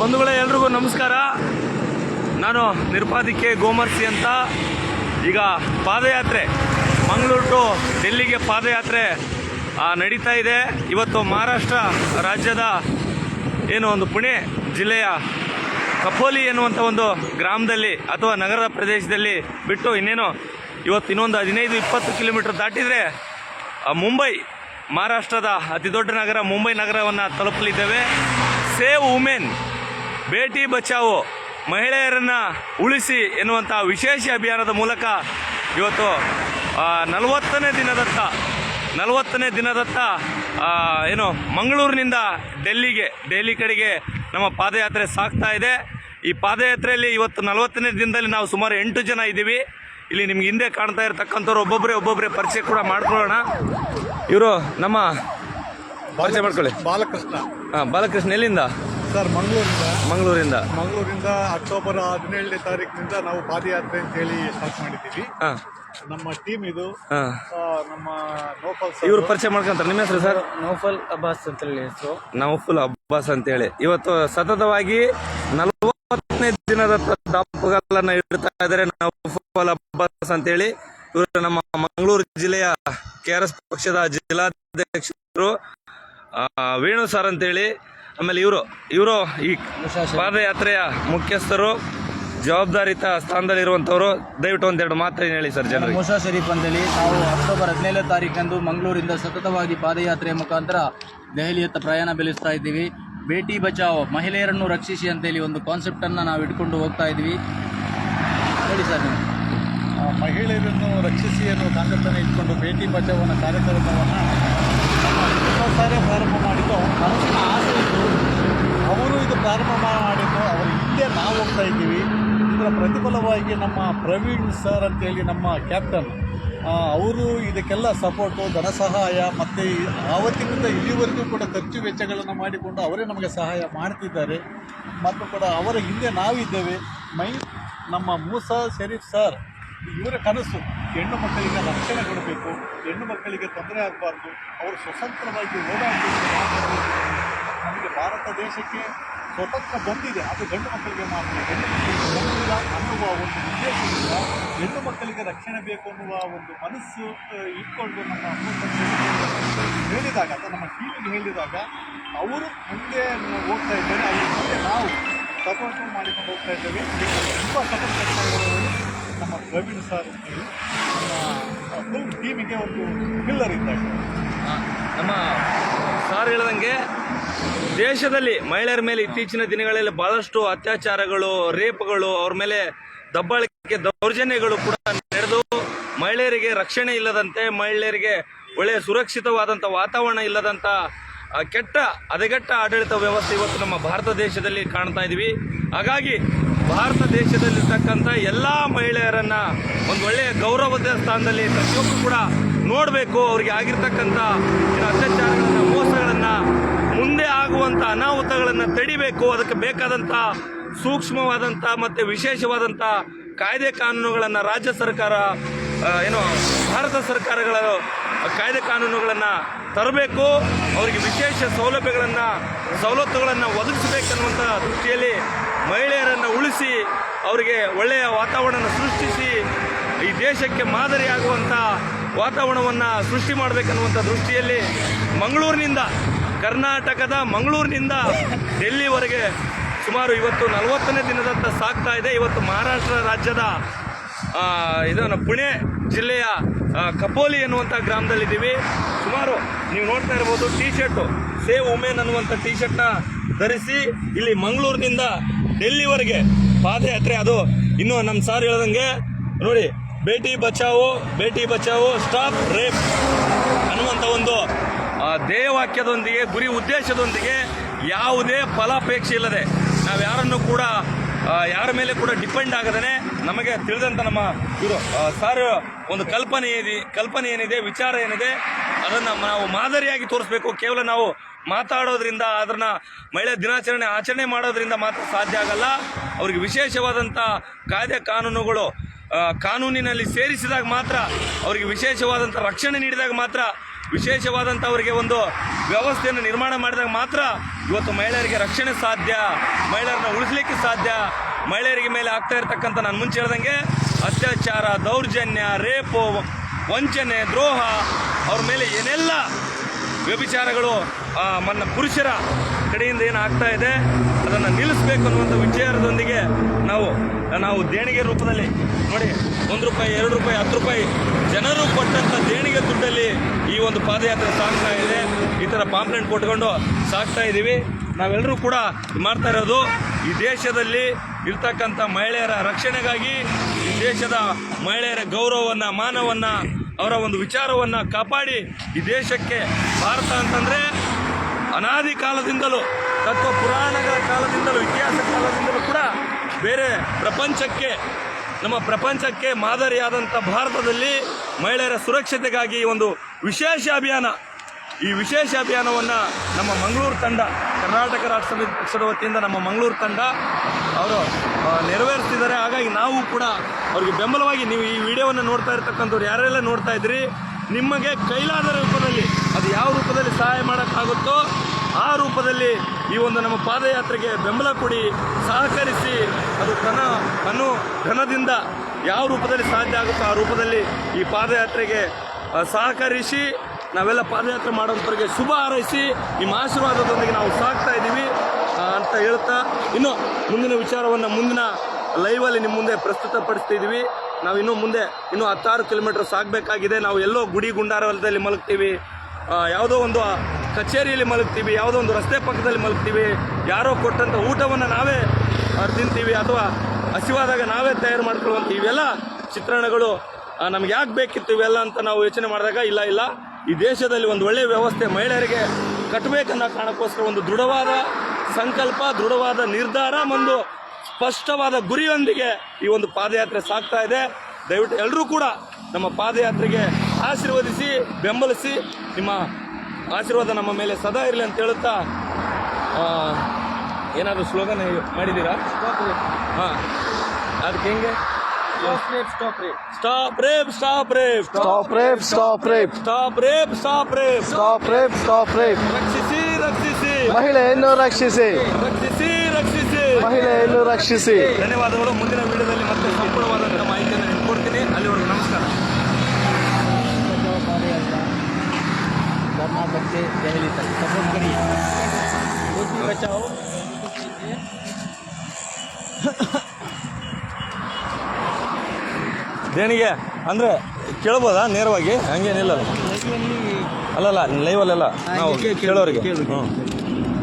ಬಂಧುಗಳೇ, ಎಲ್ರಿಗೂ ನಮಸ್ಕಾರ. ನಾನು ನಿರ್ಪಾದಿಕೆ ಗೋಮರ್ಸಿ ಅಂತ. ಈಗ ಪಾದಯಾತ್ರೆ ಮಂಗಳೂರು ಟು ಡೆಲ್ಲಿಗೆ ಪಾದಯಾತ್ರೆ ನಡೀತಾ ಇದೆ. ಇವತ್ತು ಮಹಾರಾಷ್ಟ್ರ ರಾಜ್ಯದ ಒಂದು ಪುಣೆ ಜಿಲ್ಲೆಯ ಕಪೋಲಿ ಎನ್ನುವಂಥ ಒಂದು ಗ್ರಾಮದಲ್ಲಿ ಅಥವಾ ನಗರದ ಪ್ರದೇಶದಲ್ಲಿ ಬಿಟ್ಟು ಇವತ್ತು ಇನ್ನೊಂದು 15-20 ಕಿಲೋಮೀಟರ್ ದಾಟಿದರೆ ಮುಂಬೈ, ಮಹಾರಾಷ್ಟ್ರದ ಅತಿ ದೊಡ್ಡ ನಗರ ಮುಂಬೈ ನಗರವನ್ನು ತಲುಪಲಿದ್ದೇವೆ. ಸೇವ್ ವುಮೆನ್, ಬೇಟಿ ಬಚಾವೋ, ಮಹಿಳೆಯರನ್ನು ಉಳಿಸಿ ಎನ್ನುವಂಥ ವಿಶೇಷ ಅಭಿಯಾನದ ಮೂಲಕ ಇವತ್ತು 40ನೇ ದಿನದತ್ತ ಮಂಗಳೂರಿನಿಂದ ಡೆಲ್ಲಿ ಕಡೆಗೆ ನಮ್ಮ ಪಾದಯಾತ್ರೆ ಸಾಗ್ತಾ ಇದೆ. ಈ ಪಾದಯಾತ್ರೆಯಲ್ಲಿ ಇವತ್ತು 40ನೇ ದಿನದಲ್ಲಿ ನಾವು ಸುಮಾರು 8 ಜನ ಇದ್ದೀವಿ. ಇಲ್ಲಿ ನಿಮ್ಗೆ ಹಿಂದೆ ಕಾಣ್ತಾ ಇರತಕ್ಕಂಥವ್ರು ಒಬ್ಬೊಬ್ಬರೇ ಪರಿಚಯ ಕೂಡ ಮಾಡ್ಕೊಳ್ಳೋಣ. ಇವರು ನಮ್ಮ ಪರಿಚಯ ಮಾಡ್ಕೊಳ್ಳಿ. ಬಾಲಕೃಷ್ಣ ಎಲ್ಲಿಂದ ಸರ್? ಮಂಗಳೂರಿಂದ ಅಕ್ಟೋಬರ್ 17ನೇ ತಾರೀಕಿನಿಂದ ನಾವು ಪಾದಯಾತ್ರೆ ಅಂತ ಹೇಳಿ ಸ್ಟಾರ್ಟ್ ಮಾಡಿದ್ದೀವಿ. ನಮ್ಮ ಟೀಮ್ ಇದು. ನಮ್ಮ ನೌಫಲ್ ಇವರು ಪರಿಚಯ ಮಾಡ್ಕೊಂತಾರೆ. ನಿಮ್ಮ ಹೆಸರು ಸರ್? ನೌಫಲ್ ಅಬ್ಬಾಸ್ ಅಂತ ಹೇಳಿ ಹೆಸರು. ನೌಫಲ್ ಅಬ್ಬಾಸ್ ಅಂತ ಹೇಳಿ ಇವತ್ತು ಸತತವಾಗಿ 40ನೇ ದಿನದ ದಾಪುಗಾಲನ್ನ ಇಡ್ತಾ ಇದ್ದಾರೆ ನೌಫಲ್ ಅಬ್ಬಾಸ್ ಅಂತ ಹೇಳಿ. ಇವರು ನಮ್ಮ ಮಂಗಳೂರು ಜಿಲ್ಲೆಯ KRS ಪಕ್ಷದ ಜಿಲ್ಲಾಧ್ಯಕ್ಷರು ವೇಣು ಸರ್ ಅಂತೇಳಿ. ಆಮೇಲೆ ಇವರು ಈ ಪಾದಯಾತ್ರೆಯ ಮುಖ್ಯಸ್ಥರು, ಜವಾಬ್ದಾರಿತ ಸ್ಥಾನದಲ್ಲಿರುವಂಥವ್ರು. ದಯವಿಟ್ಟು ಒಂದೆರಡು ಮಾತೇನು ಹೇಳಿ ಸರ್ ಜನರಿಗೆ. ಮೂಸಾ ಶರೀಫ್ ಅಂತೇಳಿ ನಾವು ಅಕ್ಟೋಬರ್ 17ನೇ ತಾರೀಕಂದು ಮಂಗಳೂರಿಂದ ಸತತವಾಗಿ ಪಾದಯಾತ್ರೆಯ ಮುಖಾಂತರ ದೆಹಲಿಯತ್ತ ಪ್ರಯಾಣ ಬೆಳೆಸ್ತಾ ಇದ್ದೀವಿ. ಬೇಟಿ ಬಚಾವೋ, ಮಹಿಳೆಯರನ್ನು ರಕ್ಷಿಸಿ ಅಂತೇಳಿ ಒಂದು ಕಾನ್ಸೆಪ್ಟನ್ನು ನಾವು ಇಟ್ಕೊಂಡು ಹೋಗ್ತಾ ಇದ್ವಿ. ಹೇಳಿ ಸರ್ ನೀವು. ಮಹಿಳೆಯರನ್ನು ರಕ್ಷಿಸಿ ಅನ್ನೋ ಕಾನ್ಸೆಪ್ಟನ್ನು ಇಟ್ಕೊಂಡು ಬೇಟಿ ಬಚಾವೋನ ಕಾರ್ಯಕ್ರಮವನ್ನು ಸಾರೇ ಪ್ರಾರಂಭ ಮಾಡಿದ್ದು. ಅವ್ರ ಮನಸ್ಸಿನ ಆಸೆ ಇತ್ತು, ಅವರು ಇದು ಪ್ರಾರಂಭ ಮಾಡಿದ್ದು. ಅವರ ಹಿಂದೆ ನಾವು ಹೋಗ್ತಾ ಇದ್ದೀವಿ. ಇದರ ಪ್ರತಿಫಲವಾಗಿ ನಮ್ಮ ಪ್ರವೀಣ್ ಸರ್ ಅಂತೇಳಿ ನಮ್ಮ ಕ್ಯಾಪ್ಟನ್, ಅವರು ಇದಕ್ಕೆಲ್ಲ ಸಪೋರ್ಟು, ಧನ ಸಹಾಯ ಮತ್ತು ಆವತ್ತಿನಿಂದ ಇಲ್ಲಿವರೆಗೂ ಕೂಡ ಖರ್ಚು ವೆಚ್ಚಗಳನ್ನು ಮಾಡಿಕೊಂಡು ಅವರೇ ನಮಗೆ ಸಹಾಯ ಮಾಡ್ತಿದ್ದಾರೆ. ಮತ್ತು ಕೂಡ ಅವರ ಹಿಂದೆ ನಾವಿದ್ದೇವೆ. ನಮ್ಮ ಮೂಸಾ ಶರೀಫ್ ಸರ್, ಇವರ ಕನಸು ಹೆಣ್ಣು ಮಕ್ಕಳಿಗೆ ರಕ್ಷಣೆ ಕೊಡಬೇಕು, ಹೆಣ್ಣು ಮಕ್ಕಳಿಗೆ ತೊಂದರೆ ಆಗಬಾರ್ದು, ಅವರು ಸ್ವತಂತ್ರವಾಗಿ ಓಡಾಡಬೇಕು. ನಮಗೆ ಭಾರತ ದೇಶಕ್ಕೆ ಸ್ವತಂತ್ರ ಬಂದಿದೆ, ಅದು ಗಂಡು ಮಕ್ಕಳಿಗೆ ಮಾತ್ರ. ಹೆಣ್ಣು ಮಕ್ಕಳಿಗೆ ಬಂದಿಲ್ಲ ಅನ್ನುವ ಒಂದು ಉದ್ದೇಶದಿಂದ ಹೆಣ್ಣು ಮಕ್ಕಳಿಗೆ ರಕ್ಷಣೆ ಬೇಕು ಅನ್ನುವ ಒಂದು ಮನಸ್ಸು ಇಟ್ಕೊಂಡು ನಮ್ಮ ಹೇಳಿದಾಗ, ಅಥವಾ ನಮ್ಮ ಟೀಮಿಗೆ ಹೇಳಿದಾಗ ಅವರು ಮುಂದೆ ಹೋಗ್ತಾ ಇದ್ದಾರೆ. ಅಲ್ಲಿ ಮುಂದೆ ನಾವು ಸಪೋರ್ಟ್ ಮಾಡಿಕೊಂಡು ಹೋಗ್ತಾ ಇದ್ದೇವೆ. ತುಂಬ ಸಪೋರ್ಟ್ ಮಾಡ್ತಾ ಇರೋರು ನಮ್ಮ ಪ್ರವೀಣ್ ಸರ್ ಅಂತೇಳಿ ನಮ್ಮ ಟೀಮಿಗೆ ಒಂದು ಪಿಲ್ಲರ್ ಇದ್ದಾಗ. ನಮ್ಮ ಸಾರ್ ಹೇಳ್ದಂಗೆ ದೇಶದಲ್ಲಿ ಮಹಿಳೆಯರ ಮೇಲೆ ಇತ್ತೀಚಿನ ದಿನಗಳಲ್ಲಿ ಬಹಳಷ್ಟು ಅತ್ಯಾಚಾರಗಳು, ರೇಪ್ಗಳು, ಅವ್ರ ಮೇಲೆ ದಬ್ಬಾಳಿಕೆ, ದೌರ್ಜನ್ಯಗಳು ಕೂಡ ನಡೆದು ಮಹಿಳೆಯರಿಗೆ ರಕ್ಷಣೆ ಇಲ್ಲದಂತೆ, ಮಹಿಳೆಯರಿಗೆ ಒಳ್ಳೆಯ ಸುರಕ್ಷಿತವಾದಂಥ ವಾತಾವರಣ ಇಲ್ಲದಂಥ ಹದಗೆಟ್ಟ ಆಡಳಿತ ವ್ಯವಸ್ಥೆ ಇವತ್ತು ನಮ್ಮ ಭಾರತ ದೇಶದಲ್ಲಿ ಕಾಣ್ತಾ ಇದ್ದೀವಿ. ಹಾಗಾಗಿ ಭಾರತ ದೇಶದಲ್ಲಿರ್ತಕ್ಕಂಥ ಎಲ್ಲ ಮಹಿಳೆಯರನ್ನು ಒಂದು ಒಳ್ಳೆಯ ಗೌರವದ ಸ್ಥಾನದಲ್ಲಿ ಪ್ರತಿಯೊಬ್ಬರು ಕೂಡ ನೋಡಬೇಕು. ಅವರಿಗೆ ಆಗಿರ್ತಕ್ಕಂಥ ಅತ್ಯಾಚಾರಗಳನ್ನು, ಮೋಸಗಳನ್ನು, ಮುಂದೆ ಆಗುವಂಥ ಅನಾಹುತಗಳನ್ನು ತಡಿಬೇಕು. ಅದಕ್ಕೆ ಬೇಕಾದಂಥ ಸೂಕ್ಷ್ಮವಾದಂಥ ಮತ್ತು ವಿಶೇಷವಾದಂಥ ಕಾಯ್ದೆ ಕಾನೂನುಗಳನ್ನು ರಾಜ್ಯ ಸರ್ಕಾರ ಭಾರತ ಸರ್ಕಾರಗಳ ಕಾಯ್ದೆ ಕಾನೂನುಗಳನ್ನು ತರಬೇಕು. ಅವರಿಗೆ ವಿಶೇಷ ಸವಲತ್ತುಗಳನ್ನು ಒದಗಿಸಬೇಕನ್ನುವಂಥ ದೃಷ್ಟಿಯಲ್ಲಿ ಮಹಿಳೆಯರನ್ನು ಉಳಿಸಿ ಅವರಿಗೆ ಒಳ್ಳೆಯ ವಾತಾವರಣ ಸೃಷ್ಟಿಸಿ ಈ ದೇಶಕ್ಕೆ ಮಾದರಿಯಾಗುವಂಥ ವಾತಾವರಣವನ್ನು ಸೃಷ್ಟಿ ಮಾಡಬೇಕನ್ನುವಂಥ ದೃಷ್ಟಿಯಲ್ಲಿ ಕರ್ನಾಟಕದ ಮಂಗಳೂರಿನಿಂದ ಡೆಲ್ಲಿವರೆಗೆ ಸುಮಾರು ಇವತ್ತು 40ನೇ ದಿನದತ್ತ ಸಾಗ್ತಾ ಇದೆ. ಇವತ್ತು ಮಹಾರಾಷ್ಟ್ರ ರಾಜ್ಯದ ಪುಣೆ ಜಿಲ್ಲೆಯ ಕಪೋಲಿ ಎನ್ನುವಂಥ ಗ್ರಾಮದಲ್ಲಿದ್ದೀವಿ. ಸುಮಾರು ನೀವು ನೋಡ್ತಾ ಇರ್ಬೋದು, ಟೀ-ಶರ್ಟು ಸೇವ್ ವುಮೆನ್ ಅನ್ನುವಂಥ ಟೀ-ಶರ್ಟ್ನ ಧರಿಸಿ ಇಲ್ಲಿ ಮಂಗಳೂರಿನಿಂದ ಡೆಲ್ಲಿವರೆಗೆ ಪಾದಯಾತ್ರೆ. ಅದು ಇನ್ನೂ ನಮ್ಮ ಸಾರ್ ಹೇಳ್ದಂಗೆ ನೋಡಿ, ಬೇಟಿ ಬಚಾವೋ ಸ್ಟಾಪ್ ರೇಪ್ ಅನ್ನುವಂಥ ಒಂದು ಧ್ಯೇಯವಾಕ್ಯದೊಂದಿಗೆ, ಗುರಿ ಉದ್ದೇಶದೊಂದಿಗೆ, ಯಾವುದೇ ಫಲಾಪೇಕ್ಷೆ ಇಲ್ಲದೆ, ನಾವು ಯಾರನ್ನು ಕೂಡ ಯಾರ ಮೇಲೆ ಕೂಡ ಡಿಪೆಂಡ್ ಆಗದೇ ನಮಗೆ ತಿಳಿದಂಥ ನಮ್ಮ ಇವರು ಸಾರ್ ಒಂದು ಕಲ್ಪನೆ ಏನಿದೆ, ವಿಚಾರ ಏನಿದೆ, ಅದನ್ನು ನಾವು ಮಾದರಿಯಾಗಿ ತೋರಿಸ್ಬೇಕು. ಕೇವಲ ನಾವು ಮಾತಾಡೋದ್ರಿಂದ, ಅದನ್ನು ಮಹಿಳಾ ದಿನಾಚರಣೆ ಆಚರಣೆ ಮಾಡೋದ್ರಿಂದ ಮಾತ್ರ ಸಾಧ್ಯ ಆಗಲ್ಲ. ಅವ್ರಿಗೆ ವಿಶೇಷವಾದಂಥ ಕಾಯ್ದೆ ಕಾನೂನುಗಳು ಕಾನೂನಿನಲ್ಲಿ ಸೇರಿಸಿದಾಗ ಮಾತ್ರ, ಅವರಿಗೆ ವಿಶೇಷವಾದಂಥ ರಕ್ಷಣೆ ನೀಡಿದಾಗ ಮಾತ್ರ ವಿಶೇಷವಾದಂಥ ಅವರಿಗೆ ಒಂದು ವ್ಯವಸ್ಥೆಯನ್ನು ನಿರ್ಮಾಣ ಮಾಡಿದಾಗ ಮಾತ್ರ ಇವತ್ತು ಮಹಿಳೆಯರಿಗೆ ರಕ್ಷಣೆ ಸಾಧ್ಯ, ಮಹಿಳೆಯರನ್ನ ಉಳಿಸ್ಲಿಕ್ಕೆ ಸಾಧ್ಯ. ಮಹಿಳೆಯರಿಗೆ ಮೇಲೆ ಆಗ್ತಾ ಇರತಕ್ಕಂಥ ನಾನು ಮುಂಚೆ ಹೇಳ್ದಂಗೆ ಅತ್ಯಾಚಾರ, ದೌರ್ಜನ್ಯ, ರೇಪು, ವಂಚನೆ, ದ್ರೋಹ, ಅವ್ರ ಮೇಲೆ ಏನೆಲ್ಲ ವ್ಯಭಿಚಾರಗಳು ಮನ್ನ ಪುರುಷರ ಕಡೆಯಿಂದ ಏನು ಆಗ್ತಾ ಇದೆ ಅದನ್ನು ನಿಲ್ಲಿಸಬೇಕು ಅನ್ನುವಂಥ ವಿಚಾರದೊಂದಿಗೆ ನಾವು ದೇಣಿಗೆ ರೂಪದಲ್ಲಿ ನೋಡಿ 1 ರೂಪಾಯಿ, 2 ರೂಪಾಯಿ, 10 ರೂಪಾಯಿ ಜನರು ಕೊಟ್ಟಂಥ ದೇಣಿಗೆ ದುಡ್ಡಲ್ಲಿ ಈ ಒಂದು ಪಾದಯಾತ್ರೆ ಸಾಗ್ತಾ ಇದೆ. ಈ ಥರ ಪಾಂಪ್ಲೆಂಟ್ ಕೊಟ್ಕೊಂಡು ಸಾಗ್ತಾ ಇದ್ದೀವಿ. ನಾವೆಲ್ಲರೂ ಕೂಡ ಮಾಡ್ತಾ ಇರೋದು ಈ ದೇಶದಲ್ಲಿ ಇರ್ತಕ್ಕಂಥ ಮಹಿಳೆಯರ ರಕ್ಷಣೆಗಾಗಿ, ಈ ದೇಶದ ಮಹಿಳೆಯರ ಗೌರವವನ್ನು, ಮಾನವನ್ನು, ಅವರ ಒಂದು ವಿಚಾರವನ್ನು ಕಾಪಾಡಿ ಈ ದೇಶಕ್ಕೆ ಭಾರತ ಅಂತಂದರೆ ಅನಾದಿ ಕಾಲದಿಂದಲೂ, ತತ್ವ ಪುರಾಣಗಳ ಕಾಲದಿಂದಲೂ, ಇತಿಹಾಸ ಕಾಲದಿಂದಲೂ ಕೂಡ ಬೇರೆ ನಮ್ಮ ಪ್ರಪಂಚಕ್ಕೆ ಮಾದರಿಯಾದಂಥ ಭಾರತದಲ್ಲಿ ಮಹಿಳೆಯರ ಸುರಕ್ಷತೆಗಾಗಿ ಒಂದು ವಿಶೇಷ ಅಭಿಯಾನ, ಈ ವಿಶೇಷ ಅಭಿಯಾನವನ್ನು ನಮ್ಮ ಮಂಗಳೂರು ತಂಡ, ಕರ್ನಾಟಕ ರಾಷ್ಟ್ರ ಸಮಿತಿ ಪಕ್ಷದ ವತಿಯಿಂದ ನಮ್ಮ ಮಂಗಳೂರು ತಂಡ ಅವರು ನೆರವೇರಿಸ್ತಿದ್ದಾರೆ. ಹಾಗಾಗಿ ನಾವು ಕೂಡ ಅವ್ರಿಗೆ ಬೆಂಬಲವಾಗಿ, ನೀವು ಈ ವಿಡಿಯೋವನ್ನು ನೋಡ್ತಾ ಇರ್ತಕ್ಕಂಥವ್ರು ಯಾರೆಲ್ಲ ನೋಡ್ತಾ ಇದ್ರಿ, ನಿಮಗೆ ಕೈಲಾದ ರೂಪದಲ್ಲಿ ಅದು ಯಾವ ರೂಪದಲ್ಲಿ ಸಹಾಯ ಮಾಡೋಕ್ಕಾಗುತ್ತೋ ಆ ರೂಪದಲ್ಲಿ ಈ ಒಂದು ನಮ್ಮ ಪಾದಯಾತ್ರೆಗೆ ಬೆಂಬಲ ಕೊಡಿ, ಸಹಕರಿಸಿ. ಅದು ಧನದಿಂದ ಯಾವ ರೂಪದಲ್ಲಿ ಸಾಧ್ಯ ಆಗುತ್ತೋ ಆ ರೂಪದಲ್ಲಿ ಈ ಪಾದಯಾತ್ರೆಗೆ ಸಹಕರಿಸಿ. ನಾವೆಲ್ಲ ಪಾದಯಾತ್ರೆ ಮಾಡೋಂಥವ್ರಿಗೆ ಶುಭ ಹಾರೈಸಿ ನಿಮ್ಮ ಆಶೀರ್ವಾದದೊಂದಿಗೆ ನಾವು ಸಾಗ್ತಾ ಇದ್ದೀವಿ ಅಂತ ಹೇಳ್ತಾ, ಇನ್ನು ಮುಂದಿನ ವಿಚಾರವನ್ನು ಮುಂದಿನ ಲೈವಲ್ಲಿ ನಿಮ್ಮ ಮುಂದೆ ಪ್ರಸ್ತುತಪಡಿಸ್ತಿದ್ದೀವಿ. ನಾವು ಇನ್ನೂ 16 ಕಿಲೋಮೀಟರ್ ಸಾಗಬೇಕಾಗಿದೆ. ನಾವು ಎಲ್ಲೋ ಗುಡಿ ಗುಂಡಾರದಲ್ಲಿ ಮಲಗ್ತೀವಿ, ಯಾವುದೋ ಒಂದು ಕಚೇರಿಯಲ್ಲಿ ಮಲಗ್ತೀವಿ, ಯಾವುದೋ ಒಂದು ರಸ್ತೆ ಪಕ್ಕದಲ್ಲಿ ಮಲಗ್ತೀವಿ, ಯಾರೋ ಕೊಟ್ಟಂಥ ಊಟವನ್ನು ನಾವೇ ತಿಂತೀವಿ, ಅಥವಾ ಹಸಿವಾದಾಗ ನಾವೇ ತಯಾರು ಮಾಡ್ಕೊಳ್ಳುವಂಥ ಇವೆಲ್ಲ ಚಿತ್ರಣಗಳು ನಮ್ಗೆ ಯಾಕೆ ಬೇಕಿತ್ತು ಇವೆಲ್ಲ ಅಂತ ನಾವು ಯೋಚನೆ ಮಾಡಿದಾಗ ಇಲ್ಲ, ಈ ದೇಶದಲ್ಲಿ ಒಂದು ಒಳ್ಳೆಯ ವ್ಯವಸ್ಥೆ ಮಹಿಳೆಯರಿಗೆ ಕಟ್ಟಬೇಕನ್ನೋ ಕಾರಣಕ್ಕೋಸ್ಕರ ಒಂದು ದೃಢವಾದ ಸಂಕಲ್ಪ, ದೃಢವಾದ ನಿರ್ಧಾರ, ಒಂದು ಸ್ಪಷ್ಟವಾದ ಗುರಿಯೊಂದಿಗೆ ಈ ಒಂದು ಪಾದಯಾತ್ರೆ ಸಾಗ್ತಾ ಇದೆ. ದಯವಿಟ್ಟು ಎಲ್ಲರೂ ಕೂಡ ನಮ್ಮ ಪಾದಯಾತ್ರೆಗೆ ಆಶೀರ್ವದಿಸಿ, ಬೆಂಬಲಿಸಿ. ನಿಮ್ಮ ಆಶೀರ್ವಾದ ನಮ್ಮ ಮೇಲೆ ಸದಾ ಇರಲಿ ಅಂತ ಹೇಳುತ್ತಾ, ಏನಾದರೂ ಸ್ಲೋಗನ್ ಮಾಡಿದ್ದೀರಾ? ಹಾಂ, ಅದಕ್ಕೆ ಹೆಂಗೆ? Stop rape, stop rape, stop rape, stop rape, stop rape, stop rape, stop rape, stop rape, stop rape. ರಕ್ಷಿಸಿ, ರಕ್ಷಿಸಿ, ಮಹಿಳೆಯನ್ನು ರಕ್ಷಿಸಿ, ರಕ್ಷಿಸಿ, ರಕ್ಷಿಸಿ, ಮಹಿಳೆಯನ್ನು ರಕ್ಷಿಸಿ. ಧನ್ಯವಾದಗಳು. ಮುಂದಿನ ವಿಡಿಯೋದಲ್ಲಿ ಮತ್ತೆ ಸಂಪೂರ್ಣವಾದಂಥ ಮಾಹಿತಿಯನ್ನು ನಾನು ಕೊಡ್ತೀನಿ. ಅಲ್ಲಿವರೆಗೂ ನಮಸ್ಕಾರ. ಕರ್ನಾಟಕಕ್ಕೆ ದೆಹಲಿ ತक सपोर्ट करिए, बेटी बचाओ. ದೇಣಿಗೆ ಅಂದರೆ ಕೇಳ್ಬೋದಾ ನೇರವಾಗಿ? ಹಂಗೇನಿಲ್ಲ, ಅಲ್ಲಲ್ಲ ಲೈವಲ್ಲೆಲ್ಲ ನಾವು ಕೇಳೋರಿಗೆ.